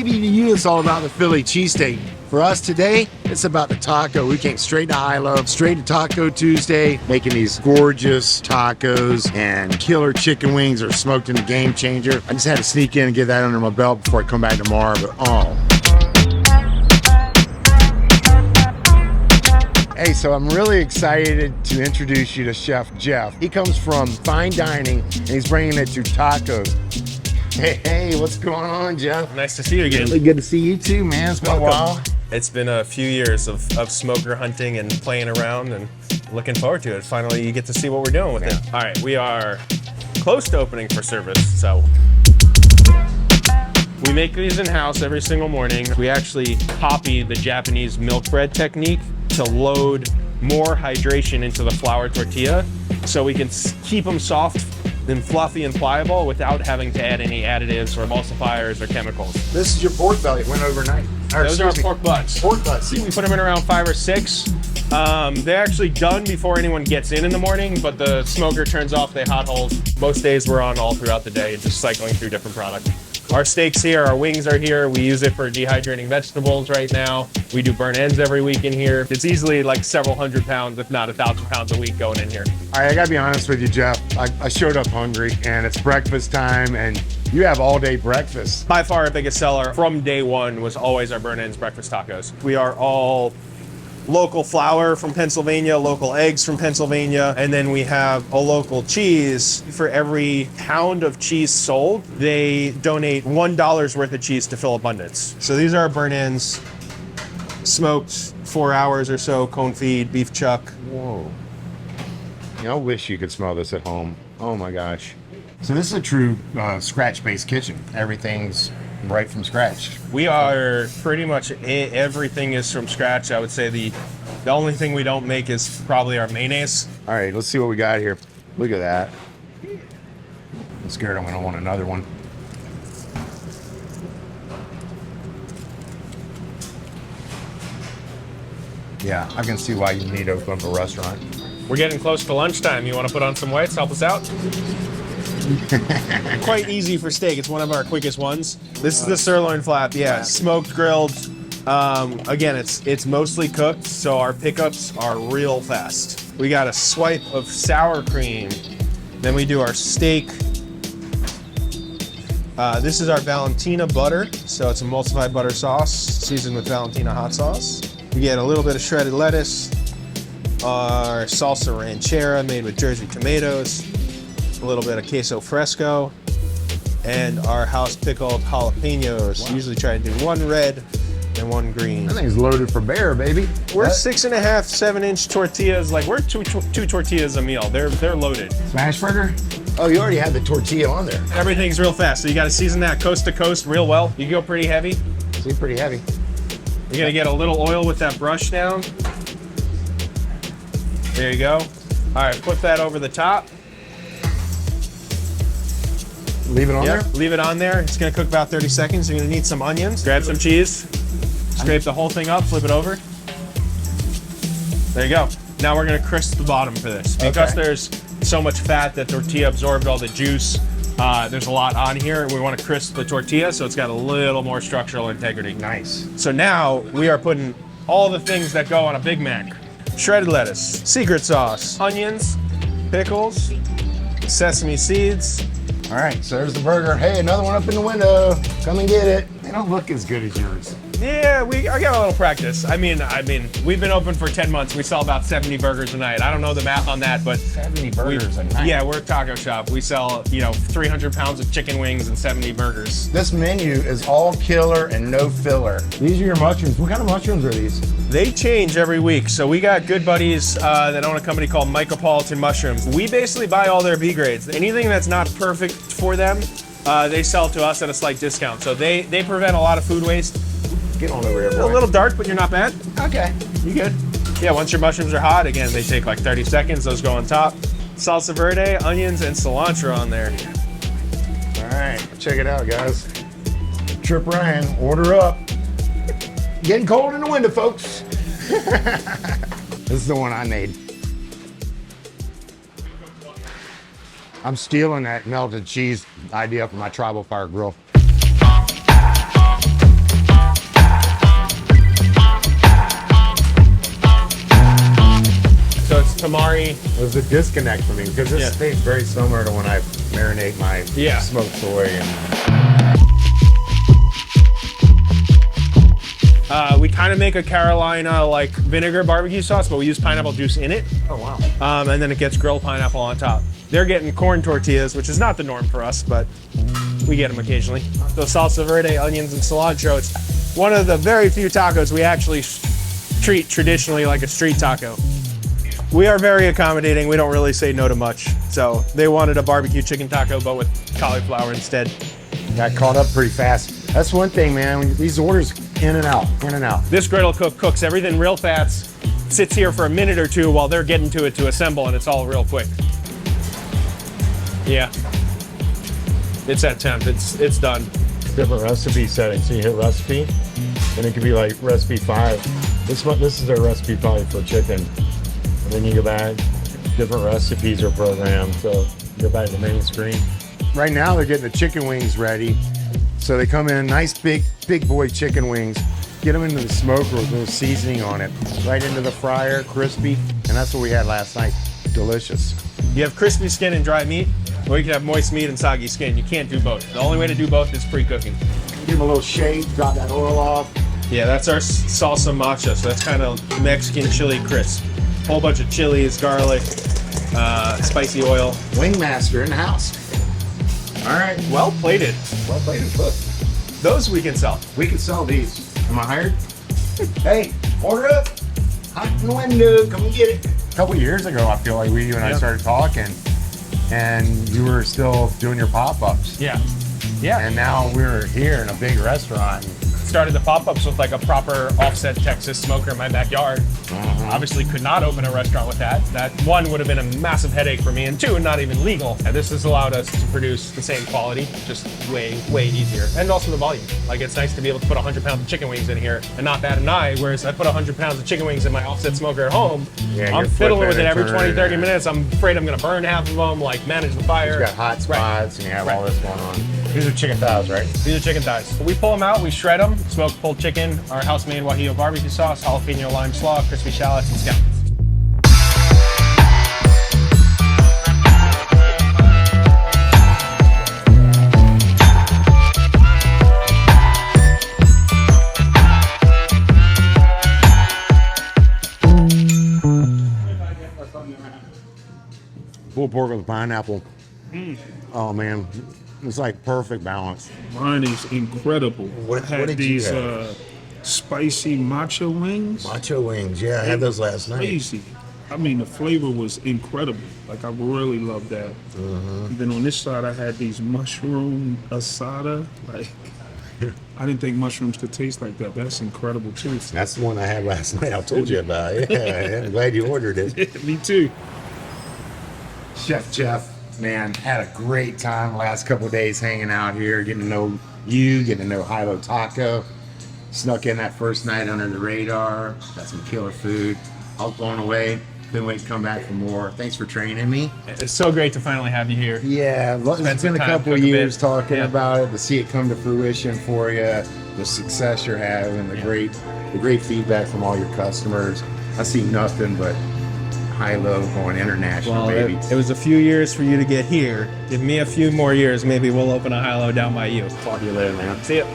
maybe to you it's all about the Philly cheesesteak. For us today, it's about the taco. We came straight to Hilo, straight to Taco Tuesday, making these gorgeous tacos, and killer chicken wings are smoked in the Game Changer. I just had to sneak in and get that under my belt before I come back tomorrow, but oh. Hey, so I'm really excited to introduce you to Chef Jeff. He comes from fine dining and he's bringing it to tacos. Hey, what's going on, Jeff? Nice to see you again. Really good to see you too, man. It's been a while. It's been a few years of smoker hunting and playing around, and looking forward to it. Finally, you get to see what we're doing with it. All right, we are close to opening for service, so we make these in-house every single morning. We actually copy the Japanese milk bread technique to load more hydration into the flour tortilla so we can keep them soft and fluffy and pliable without having to add any additives or emulsifiers or chemicals. This is your pork belly. It went overnight. Those are our pork butts. Pork butts. We put them in around 5 or 6. They're actually done before anyone gets in the morning, but the smoker turns off the hot holes. Most days we're on all throughout the day, just cycling through different products. Our steaks here, our wings are here. We use it for dehydrating vegetables right now. We do burn ends every week in here. It's easily like several hundred pounds, if not 1,000 pounds a week going in here. All right, I gotta be honest with you, Jeff. I showed up hungry and it's breakfast time and you have all day breakfast. By far our biggest seller from day one was always our burn ends breakfast tacos. We are all local flour from Pennsylvania, local eggs from Pennsylvania, and then we have a local cheese. For every pound of cheese sold, they donate $1 worth of cheese to Phil Abundance. So these are our burn ends, smoked 4 hours or so, cone feed, beef chuck. Whoa. You know, I wish you could smell this at home. Oh my gosh. So this is a true scratch-based kitchen. Everything's right from scratch. We are pretty much everything is from scratch. I would say the only thing we don't make is probably our mayonnaise. All right, let's see what we got here. Look at that. I'm scared I'm gonna want another one. Yeah, I can see why you need to open up a restaurant. We're getting close to lunchtime. You want to put on some weights, help us out? Quite easy for steak. It's one of our quickest ones. This is the sirloin flap. Yeah, smoked, grilled. Again, it's mostly cooked, so our pickups are real fast. We got a swipe of sour cream. Then we do our steak. This is our Valentina butter. So it's emulsified butter sauce seasoned with Valentina hot sauce. We get a little bit of shredded lettuce. Our salsa ranchera made with Jersey tomatoes. A little bit of queso fresco, and our house pickled jalapenos. Wow. Usually try to do one red and one green. That thing's loaded for bear, baby. We're 6.5, 7-inch tortillas. Like we're two tortillas a meal. They're loaded. Smash burger? Oh, you already have the tortilla on there. Everything's real fast, so you got to season that coast to coast real well. You go pretty heavy. See, pretty heavy. You're gonna get a little oil with that brush down. There you go. All right, flip that over the top. Leave it on there? Leave it on there. It's gonna cook about 30 seconds. You're gonna need some onions. Grab some cheese. Scrape the whole thing up, flip it over. There you go. Now we're gonna crisp the bottom for this. Because there's so much fat that tortilla absorbed all the juice, there's a lot on here, and we wanna crisp the tortilla so it's got a little more structural integrity. Nice. So now we are putting all the things that go on a Big Mac. Shredded lettuce, secret sauce, onions, pickles, sesame seeds. All right, so there's the burger. Hey, another one up in the window. Come and get it. They don't look as good as yours. Yeah, I got a little practice. I mean, we've been open for 10 months. We sell about 70 burgers a night. I don't know the math on that, but 70 burgers a night. Yeah, we're a taco shop. We sell, 300 pounds of chicken wings and 70 burgers. This menu is all killer and no filler. These are your mushrooms. What kind of mushrooms are these? They change every week. So we got good buddies that own a company called Micropolitan Mushrooms. We basically buy all their B grades. Anything that's not perfect for them, they sell to us at a slight discount. So they prevent a lot of food waste. Get on over here, boy. A little dark, but you're not bad. Okay. You good? Yeah, once your mushrooms are hot, again, they take like 30 seconds. Those go on top. Salsa verde, onions, and cilantro on there. All right, check it out, guys. Tripp Rion, order up. Getting cold in the window, folks. This is the one I made. I'm stealing that melted cheese idea from my Tribal Fire grill. tamari. There's a disconnect for me because this tastes very similar to when I marinate my smoked soy. We kind of make a Carolina like vinegar barbecue sauce, but we use pineapple juice in it. Oh wow! And then it gets grilled pineapple on top. They're getting corn tortillas, which is not the norm for us, but we get them occasionally. So salsa verde, onions, and cilantro. It's one of the very few tacos we actually treat traditionally like a street taco. We are very accommodating. We don't really say no to much. So they wanted a barbecue chicken taco, but with cauliflower instead. Got caught up pretty fast. That's one thing, man. When these orders in and out, in and out. This griddle cook cooks everything real fast, sits here for a minute or two while they're getting to it to assemble, and it's all real quick. Yeah. It's at temp. It's done. Different recipe settings. So you hit recipe, and it could be like recipe 5. This is their recipe probably for chicken. And then you go back, different recipes are programmed. So you go back to the main screen. Right now they're getting the chicken wings ready. So they come in nice big boy chicken wings, get them into the smoker with a little seasoning on it, right into the fryer, crispy, and that's what we had last night. Delicious. You have crispy skin and dry meat, or you can have moist meat and soggy skin. You can't do both. The only way to do both is pre-cooking. Give them a little shake, drop that oil off. Yeah, that's our salsa macha, so that's kind of Mexican chili crisp. Whole bunch of chilies, garlic, spicy oil. Wingmaster in the house. All right. Well plated. Well plated. Look. Those we can sell. We can sell these. Am I hired? Hey, order up. Hot in the window. Come and get it. A couple years ago, I feel like you and I started talking, and you were still doing your pop-ups. Yeah. Yeah. And now we're here in a big restaurant. Started the pop-ups with like a proper offset Texas smoker in my backyard. Obviously could not open a restaurant with that. That one would have been a massive headache for me, and two, not even legal. And this has allowed us to produce the same quality, just way easier. And also the volume. Like, it's nice to be able to put 100 pounds of chicken wings in here and not bat an eye, whereas I put 100 pounds of chicken wings in my offset smoker at home. Yeah, I'm fiddling with it every 20, 30 minutes. I'm afraid I'm gonna burn half of them, like manage the fire. You got hot spots and you have all this going on. These are chicken thighs, right? These are chicken thighs. We pull them out, we shred them, smoked pulled chicken, our house-made guajillo barbecue sauce, jalapeno lime slaw, crispy shallots, and scallions. Pulled pork with pineapple. Oh man, it's like perfect balance. Mine is incredible. What I had did you these have? Spicy matcha wings. Macho wings, yeah, I had those last night. Crazy. I mean, the flavor was incredible. Like, I really loved that. And then on this side, I had these mushroom asada. Like, I didn't think mushrooms could taste like that. That's incredible too. That's the one I had last night. I told you about. Yeah, I'm glad you ordered it. Me too. Chef Jeff, man, had a great time the last couple of days hanging out here, getting to know you, getting to know Hilo Taco. Snuck in that first night under the radar. Got some killer food. I was blown away. Couldn't wait to come back for more. Thanks for training me. It's so great to finally have you here. Yeah, it's been a couple of years talking about it, to see it come to fruition for you, the success you're having, the great feedback from all your customers. I see nothing but high-low going international, baby. It was a few years for you to get here. Give me a few more years, maybe we'll open a high-low down by you. Talk to you later, man. See ya.